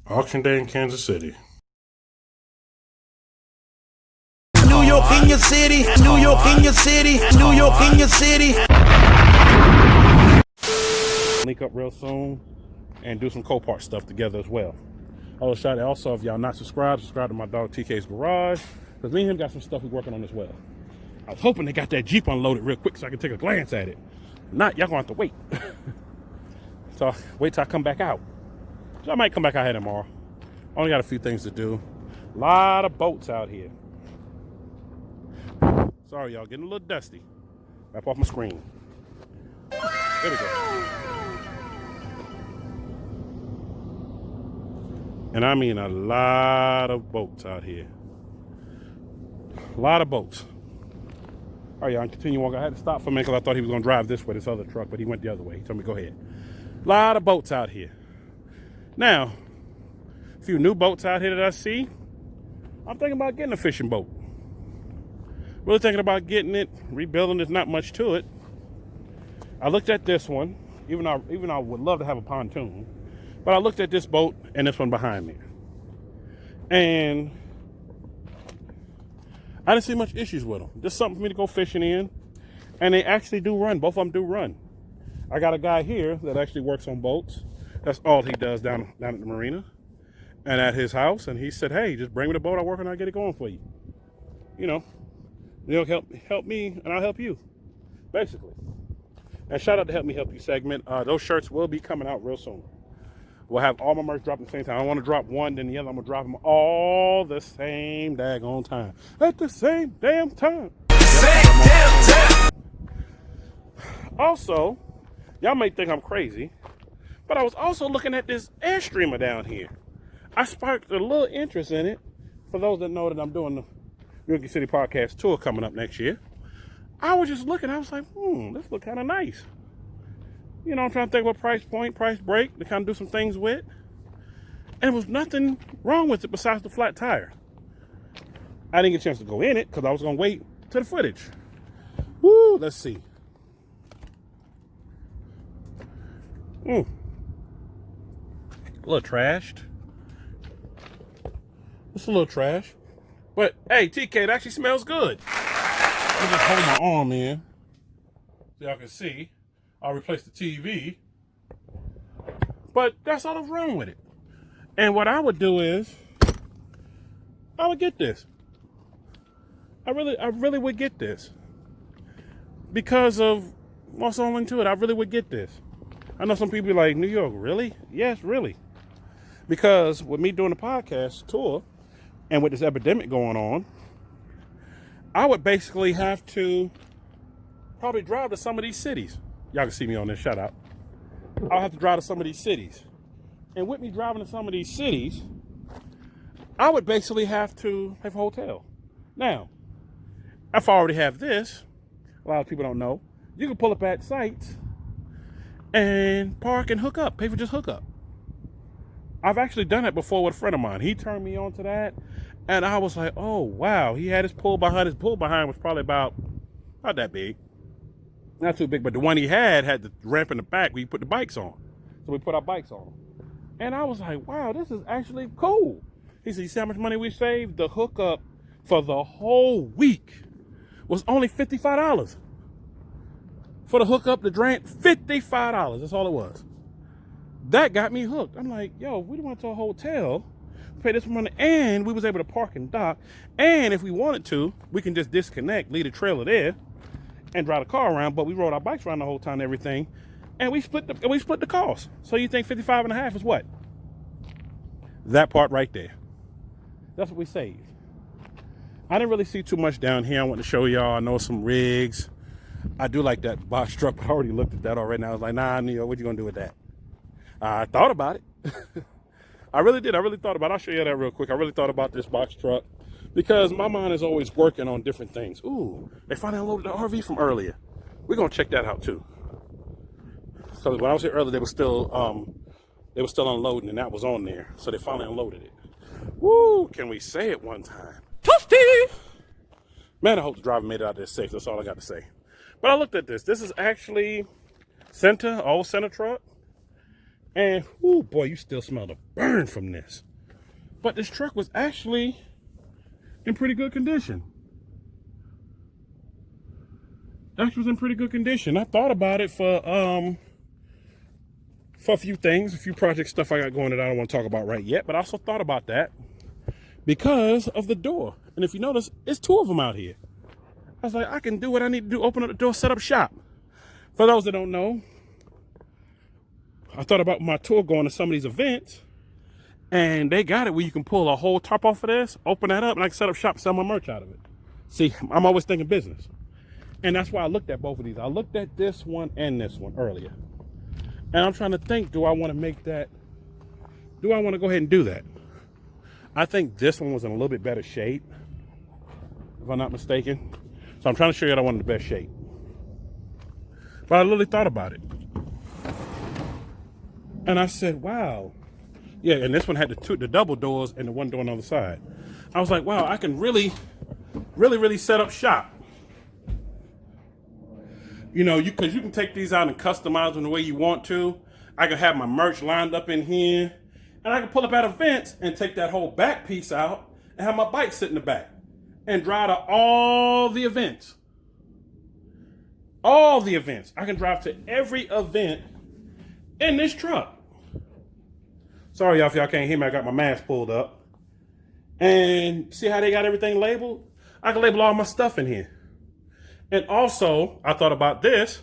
Auction day in Kansas City. New York in your city, New York in your city, New York in your city. Link up real soon and do some Coparts stuff together as well. Also, if y'all not subscribed, subscribe to my dog TK's Garage, because me and him got some stuff we're working on as well. I was hoping they got that Jeep unloaded real quick so I can take a glance at it. If not, y'all gonna have to wait. So wait till I come back out. So I might come back out here tomorrow. Only got a few things to do. A lot of boats out here. Sorry, y'all, getting a little dusty. Wrap off my screen. There we go. And I mean a lot of boats out here. A lot of boats. All right, y'all, continue walking. I had to stop for a minute because I thought he was going to drive this way, this other truck, but he went the other way. He told me, go ahead. A lot of boats out here. Now, a few new boats out here that I see. I'm thinking about getting a fishing boat. Really thinking about getting it, rebuilding. There's not much to it. I looked at this one, even though I would love to have a pontoon. But I looked at this boat and this one behind me. And I didn't see much issues with them. Just something for me to go fishing in. And they actually do run. Both of them do run. I got a guy here that actually works on boats. That's all he does down at the marina and at his house. And he said, hey, just bring me the boat I work on, I'll get it going for you. You know, you'll help me and I'll help you, basically. And shout out to Help Me Help You segment. Those shirts will be coming out real soon. We'll have all my merch dropped at the same time. I don't want to drop one, then the other. I'm going to drop them all the same daggone time. At the same damn time. Same damn time. Also, y'all may think I'm crazy, but I was also looking at this Airstreamer down here. I sparked a little interest in it. For those that know that I'm doing the New York City podcast tour coming up next year. I was just looking. I was like, this look kind of nice. You know, I'm trying to think what price point, price break to kind of do some things with. And there was nothing wrong with it besides the flat tire. I didn't get a chance to go in it because I was going to wait to the footage. Woo, let's see. A little trashed. It's a little trash. But, hey, TK, it actually smells good. Let me just hold my arm in so y'all can see. I'll replace the TV. But that's all that's wrong with it. And what I would do is, I would get this. I really would get this. Because of what's all into it, I really would get this. I know some people be like, New York, really? Yes, really. Because with me doing the podcast tour, and with this epidemic going on, I would basically have to probably drive to some of these cities. Y'all can see me on this, shout out. I'll have to drive to some of these cities. And with me driving to some of these cities, I would basically have to pay for a hotel. Now, if I already have this, a lot of people don't know, you can pull up at sites and park and hook up, pay for just hookup. I've actually done it before with a friend of mine. He turned me on to that, and I was like, oh, wow. He had his pool behind. His pool behind was probably about, not that big. Not too big, but the one he had the ramp in the back where you put the bikes on. So we put our bikes on. And I was like, wow, this is actually cool. He said, you see how much money we saved? The hookup for the whole week was only $55. For the hookup, the drain, $55. That's all it was. That got me hooked. I'm like, yo, we went to a hotel, pay this money, and we was able to park and dock. And if we wanted to, we can just disconnect, leave the trailer there, and drive the car around. But we rode our bikes around the whole time and everything, and we split the cost. So you think 55 and a half is what? That part right there. That's what we saved. I didn't really see too much down here. I want to show y'all. I know some rigs. I do like that box truck, but I already looked at that already. Now I was like, nah, New York, what you gonna do with that? I thought about it. I really did. I really thought about it. I'll show you that real quick. I really thought about this box truck because my mind is always working on different things. Ooh, they finally unloaded the RV from earlier. We're going to check that out too. So when I was here earlier, they were still unloading and that was on there. So they finally unloaded it. Woo, can we say it one time? Toasty! Man, I hope the driver made it out there safe. That's all I got to say. But I looked at this. This is actually old Center truck. And, oh boy, you still smell the burn from this. But this truck was actually in pretty good condition. Actually was in pretty good condition. I thought about it for a few things, a few project stuff I got going that I don't want to talk about right yet. But I also thought about that because of the door. And if you notice, it's 2 of them out here. I was like, I can do what I need to do, open up the door, set up shop. For those that don't know, I thought about my tour going to some of these events, and they got it where you can pull a whole top off of this, open that up, and I can set up shop and sell my merch out of it. See, I'm always thinking business. And that's why I looked at both of these. I looked at this one and this one earlier. And I'm trying to think, do I want to make that, do I want to go ahead and do that? I think this one was in a little bit better shape, if I'm not mistaken. So I'm trying to show you that I wanted the best shape. But I literally thought about it. And I said, wow. Yeah, and this one had the double doors and the one door on the other side. I was like, wow, I can really set up shop. You know, because you can take these out and customize them the way you want to. I can have my merch lined up in here. And I can pull up at events and take that whole back piece out and have my bike sit in the back. And drive to all the events. All the events. I can drive to every event in this truck. Sorry, y'all, if y'all can't hear me. I got my mask pulled up. And see how they got everything labeled? I can label all my stuff in here. And also, I thought about this.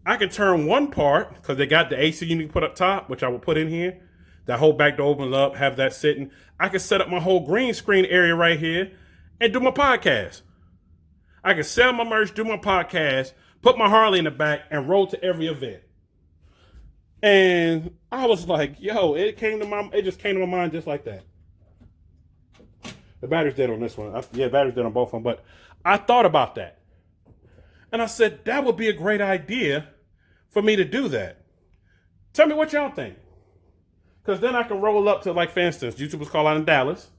I can turn one part, because they got the AC unit put up top, which I will put in here. That whole back door opens up, have that sitting. I can set up my whole green screen area right here and do my podcast. I can sell my merch, do my podcast, put my Harley in the back, and roll to every event. And I was like, yo, it just came to my mind just like that. The battery's dead on this one. Battery's dead on both of them. But I thought about that. And I said, that would be a great idea for me to do that. Tell me what y'all think. Because then I can roll up to, like, for instance, YouTubers call out in Dallas.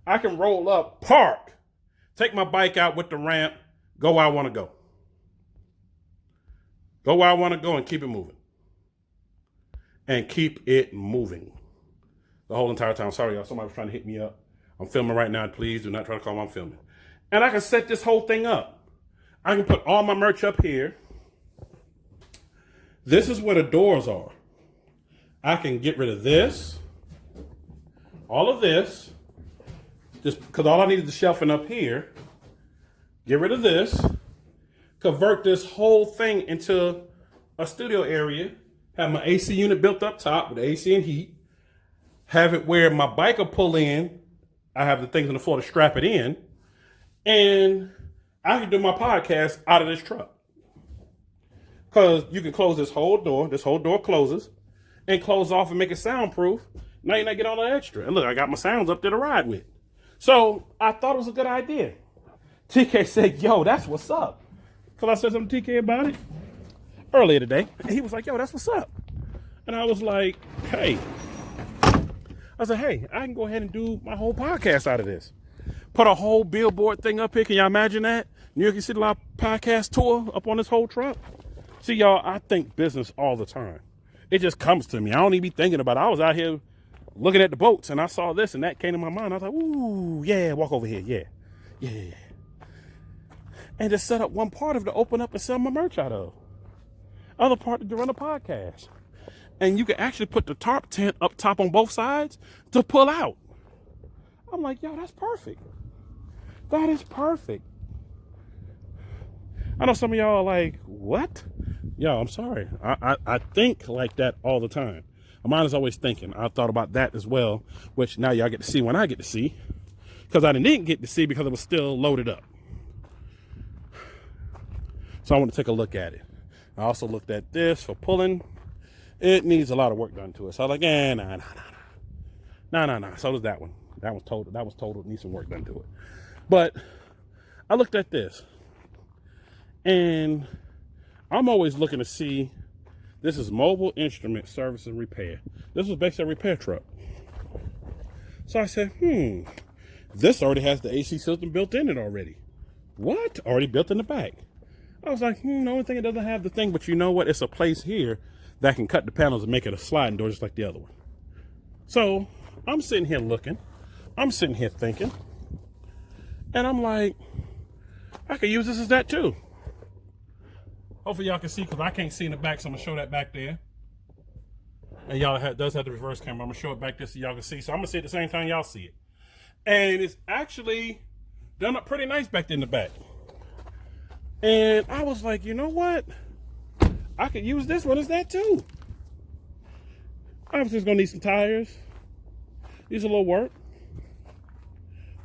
I can roll up, park, take my bike out with the ramp, go where I want to go. Go where I want to go and keep it moving. And keep it moving. The whole entire time. Sorry, y'all. Somebody was trying to hit me up. I'm filming right now. Please do not try to call me. I'm filming. And I can set this whole thing up. I can put all my merch up here. This is where the doors are. I can get rid of this. All of this. Just because all I need is the shelving up here. Get rid of this. Convert this whole thing into a studio area. Have my AC unit built up top with AC and heat. Have it where my bike will pull in. I have the things on the floor to strap it in. And I can do my podcast out of this truck. Because you can close this whole door. This whole door closes. And close off and make it soundproof. Now you're not getting all that extra. And look, I got my sounds up there to ride with. So I thought it was a good idea. TK said, yo, that's what's up. Because I said something to TK about it earlier today. And he was like, yo, that's what's up. And I was like, hey. I said, hey, I can go ahead and do my whole podcast out of this. Put a whole billboard thing up here. Can y'all imagine that? New York City Live podcast tour up on this whole truck. See, y'all, I think business all the time. It just comes to me. I don't even be thinking about it. I was out here looking at the boats and I saw this and that came to my mind. I was like, ooh, yeah, walk over here. Yeah. And just set up one part of it to open up and sell my merch out of. Other part to run a podcast. And you can actually put the tarp tent up top on both sides to pull out. I'm like, yo, that's perfect. That is perfect. I know some of y'all are like, what? Yo, I'm sorry. I think like that all the time. My mind is always thinking. I thought about that as well, which now y'all get to see when I get to see. Because I didn't get to see because it was still loaded up. So I want to take a look at it. I also looked at this for pulling. It needs a lot of work done to it. So I was like, nah. So does that one. That was total. It needs some work done to it. But I looked at this. And I'm always looking to see, this is mobile instrument service and repair. This was basically a repair truck. So I said, this already has the AC system built in it already. What? Already built in the back. I was like, the only thing it doesn't have the thing, but you know what? It's a place here that can cut the panels and make it a sliding door just like the other one. So I'm sitting here looking, I'm sitting here thinking, and I'm like, I could use this as that too. Hopefully y'all can see, because I can't see in the back, so I'm gonna show that back there. And y'all does have the reverse camera. I'm gonna show it back there so y'all can see. So I'm gonna see it at the same time y'all see it. And it's actually done up pretty nice back there in the back. And I was like, you know what? I could use this one as that too. Obviously, it's gonna need some tires. Needs a little work.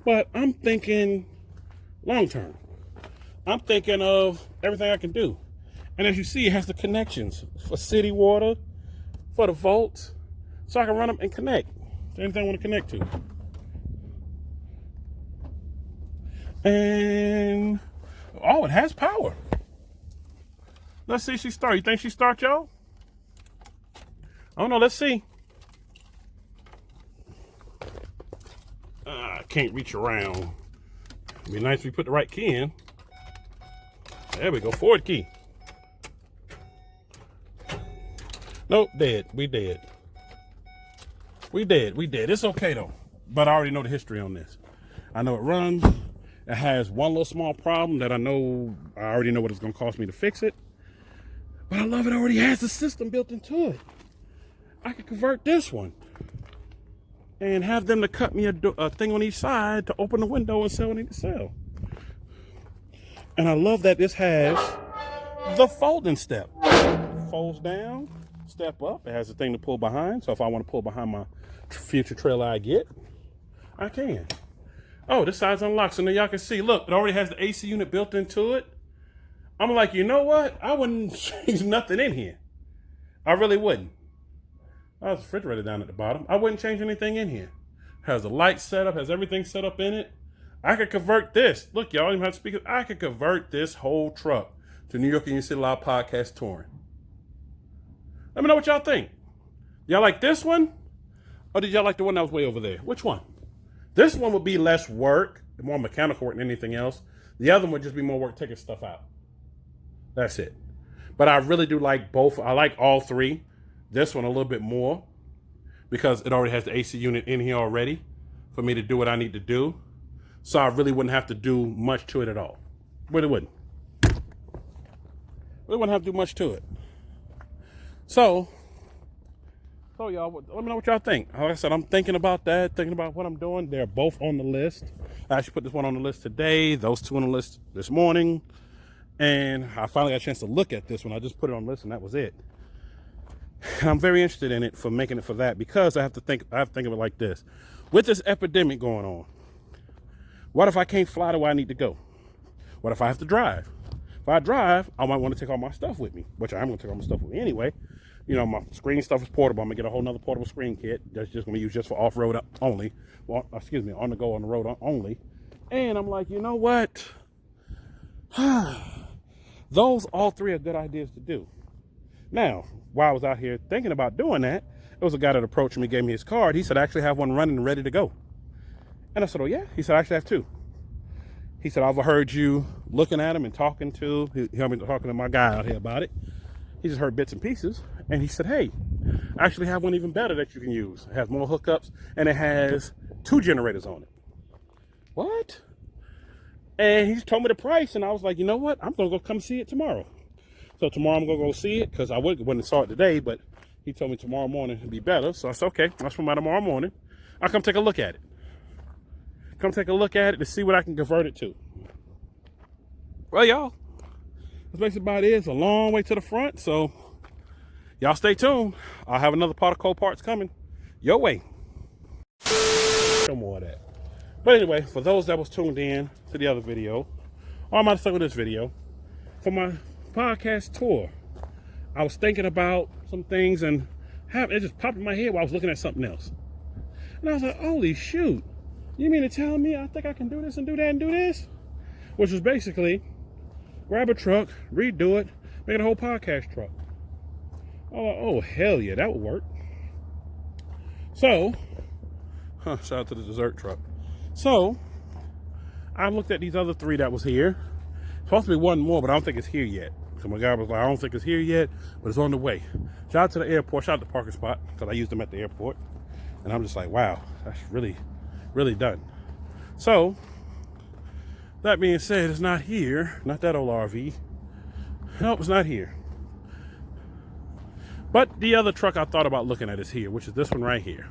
But I'm thinking long term. I'm thinking of everything I can do. And as you see, it has the connections for city water, for the volts, so I can run them and connect to anything I want to connect to. And, oh, it has power. Let's see if she start. You think she start, y'all? I don't know. Let's see. I can't reach around. It'd be nice if we put the right key in. There we go. Forward key. Nope, dead. We dead. We dead. We dead. It's okay though. But I already know the history on this. I know it runs. It has one little small problem that I already know what it's gonna cost me to fix it. But I love it already has the system built into it. I could convert this one and have them to cut me a thing on each side to open the window and sell what I need to sell. And I love that this has the folding step. Folds down, step up. It has a thing to pull behind. So if I want to pull behind my future trailer I get, I can. Oh, this side's unlocked. So now y'all can see, look, it already has the AC unit built into it. I'm like, you know what? I wouldn't change nothing in here. I really wouldn't. I have the refrigerator down at the bottom. I wouldn't change anything in here. Has the light set up, has everything set up in it. I could convert this. Look, y'all don't even have to speak. I could convert this whole truck to New York and Your City Live Podcast Touring. Let me know what y'all think. Y'all like this one? Or did y'all like the one that was way over there? Which one? This one would be less work, more mechanical work than anything else. The other one would just be more work taking stuff out. That's it. But I really do like both. I like all three. This one a little bit more because it already has the AC unit in here already for me to do what I need to do. So I really wouldn't have to do much to it at all. Really wouldn't. Really wouldn't have to do much to it. So y'all, let me know what y'all think. Like I said, I'm thinking about that, thinking about what I'm doing. They're both on the list. I actually put this one on the list today, those two on the list this morning. And I finally got a chance to look at this one. I just put it on the list and that was it. And I'm very interested in it for making it for that because I have to think of it like this. With this epidemic going on, what if I can't fly to where I need to go? What if I have to drive? If I drive, I might want to take all my stuff with me, which I am going to take all my stuff with me anyway. You know, my screen stuff is portable. I'm going to get a whole nother portable screen kit that's just going to be used just for off-road only. Well, excuse me, on the go, on the road only. And I'm like, you know what? Those all three are good ideas to do. Now, while I was out here thinking about doing that, there was a guy that approached me, gave me his card. He said, I actually have one running and ready to go. And I said, oh yeah? He said, I actually have two. He said, I've heard you looking at him and talking to, he heard me talking to my guy out here about it. He just heard bits and pieces. And he said, hey, I actually have one even better that you can use. It has more hookups and it has 2 generators on it. What? And he told me the price and I was like, you know what? I'm going to go come see it tomorrow. So tomorrow I'm going to go see it because I wouldn't have saw it today, but he told me tomorrow morning it'd be better. So I said, okay, I'll swim by tomorrow morning. I'll come take a look at it. Come take a look at it to see what I can convert it to. Well, y'all, that's basically about it. It's a long way to the front, so y'all stay tuned. I'll have another part of Coparts coming your way. No more of that. But anyway, for those that was tuned in to the other video, or I might start with this video, for my podcast tour, I was thinking about some things and it just popped in my head while I was looking at something else. And I was like, holy shoot. You mean to tell me I think I can do this and do that and do this? Which is basically grab a truck, redo it, make it a whole podcast truck. Oh, hell yeah, that would work. So, shout out to the dessert truck. So, I looked at these other 3 that was here. Supposed to be one more, but I don't think it's here yet. So my guy was like, I don't think it's here yet, but it's on the way. Shout out to the airport, shout out to the parking spot, because I used them at the airport. And I'm just like, wow, that's really, really done. So, that being said, it's not here. Not that old RV. Nope, it's not here. But the other truck I thought about looking at is here, which is this one right here.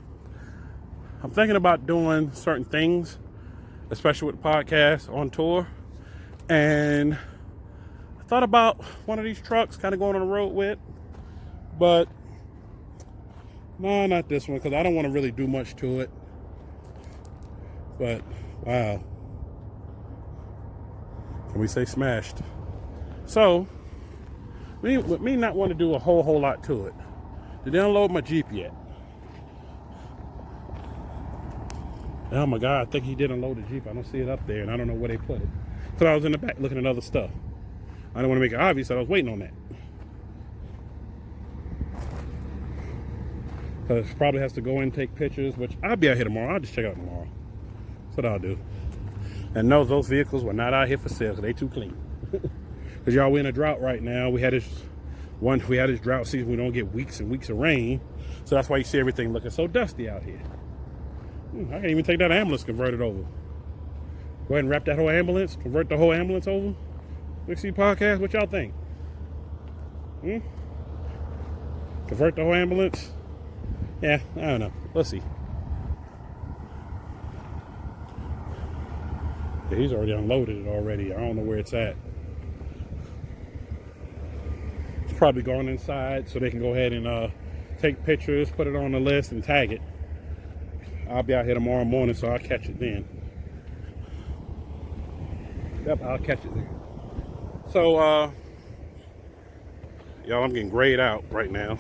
I'm thinking about doing certain things, especially with the podcast on tour. And I thought about one of these trucks kind of going on the road with. But no, not this one, because I don't want to really do much to it. But wow. Can we say smashed? So, with me not want to do a whole lot to it. Did they unload my Jeep yet? Oh my God, I think he did unload the Jeep. I don't see it up there, and I don't know where they put it. So I was in the back looking at other stuff. I don't want to make it obvious that I was waiting on that. Because probably has to go in and take pictures, which I'll be out here tomorrow. I'll just check out tomorrow. That's what I'll do. And no, those vehicles were not out here for sale because they too clean. Because y'all, we're in a drought right now. We had this drought season. We don't get weeks and weeks of rain. So that's why you see everything looking so dusty out here. I can't even take that ambulance converted over. Go ahead and wrap that whole ambulance, convert the whole ambulance over. Let's see podcast, what y'all think? Convert the whole ambulance? Yeah, I don't know. Let's see. Yeah, he's already unloaded it already. I don't know where it's at. It's probably gone inside so they can go ahead and take pictures, put it on the list, and tag it. I'll be out here tomorrow morning, so I'll catch it then. Yep, I'll catch it then. So, y'all, I'm getting grayed out right now.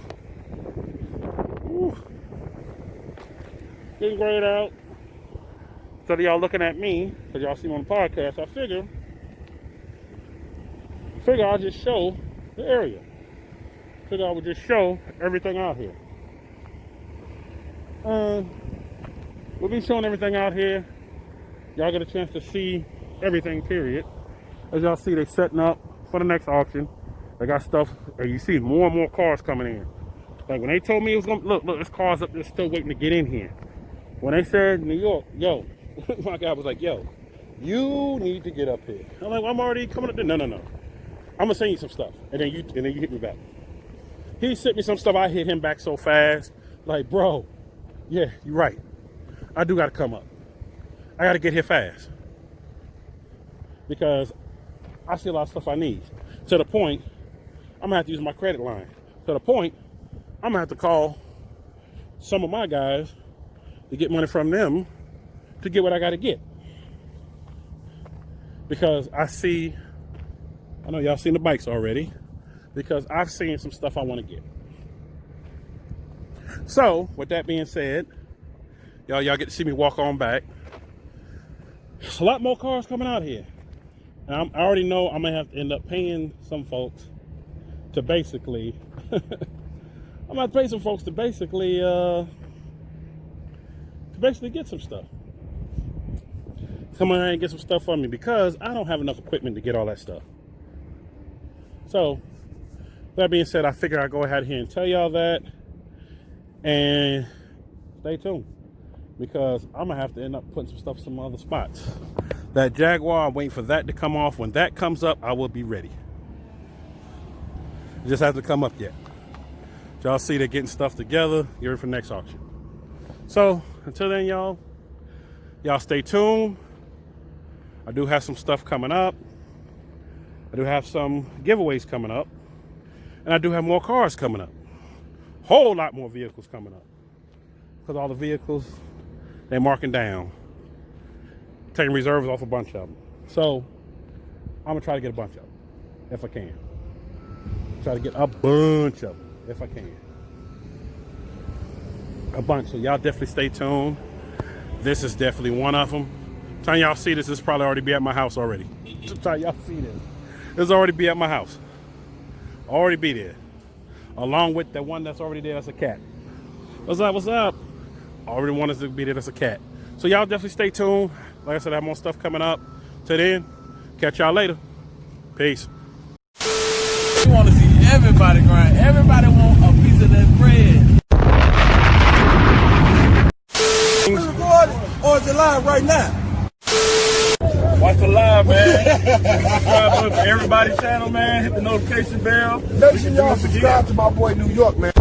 Woo. Getting grayed out. So y'all looking at me, because y'all see me on the podcast, I figure I'll just show the area. Figure I would just show everything out here. We'll be showing everything out here. Y'all get a chance to see everything, period. As y'all see, they're setting up for the next auction. They got stuff, and you see more and more cars coming in. Like when they told me it was gonna, look, there's cars up there still waiting to get in here. When they said New York, yo, my guy was like, yo, you need to get up here. I'm like, well, I'm already coming up there. No. I'm gonna send you some stuff. And then you hit me back. He sent me some stuff, I hit him back so fast. Like, bro, yeah, you're right. I do gotta come up. I gotta get here fast. Because I see a lot of stuff I need. To the point, I'm gonna have to use my credit line. To the point, I'm gonna have to call some of my guys to get money from them to get what I gotta get. Because I know y'all seen the bikes already, because I've seen some stuff I wanna get. So, with that being said, y'all get to see me walk on back. There's a lot more cars coming out here. And I already know I'm gonna have to end up paying some folks to basically, I'm gonna have to pay some folks to basically get some stuff. Come on and get some stuff for me, because I don't have enough equipment to get all that stuff. So, that being said, I figure I'll go ahead here and tell y'all that. And stay tuned, because I'm gonna have to end up putting some stuff in some other spots. That Jaguar, I'm waiting for that to come off. When that comes up, I will be ready. It just hasn't come up yet. Y'all see they're getting stuff together. Get ready for the next auction. So, until then, y'all stay tuned. I do have some stuff coming up. I do have some giveaways coming up. And I do have more cars coming up. Whole lot more vehicles coming up. Because all the vehicles, they're marking down. Taking reserves off a bunch of them. So, I'm going to try to get a bunch of them, if I can. Try to get a bunch of them, if I can. A bunch. So, y'all definitely stay tuned. This is definitely one of them. Time y'all see this probably already be at my house already. Time y'all see this already be at my house. Already be there. Along with the one that's already there, that's a cat. What's up? Already wanted to be there, that's a cat. So y'all definitely stay tuned. Like I said, I have more stuff coming up. Till then, catch y'all later. Peace. You want to see everybody grind. Everybody want a piece of that bread. Is it recorded or is it live right now? Watch the live, man. Subscribe to everybody's channel, man. Hit the notification bell. Make sure y'all subscribe to my boy New York, man.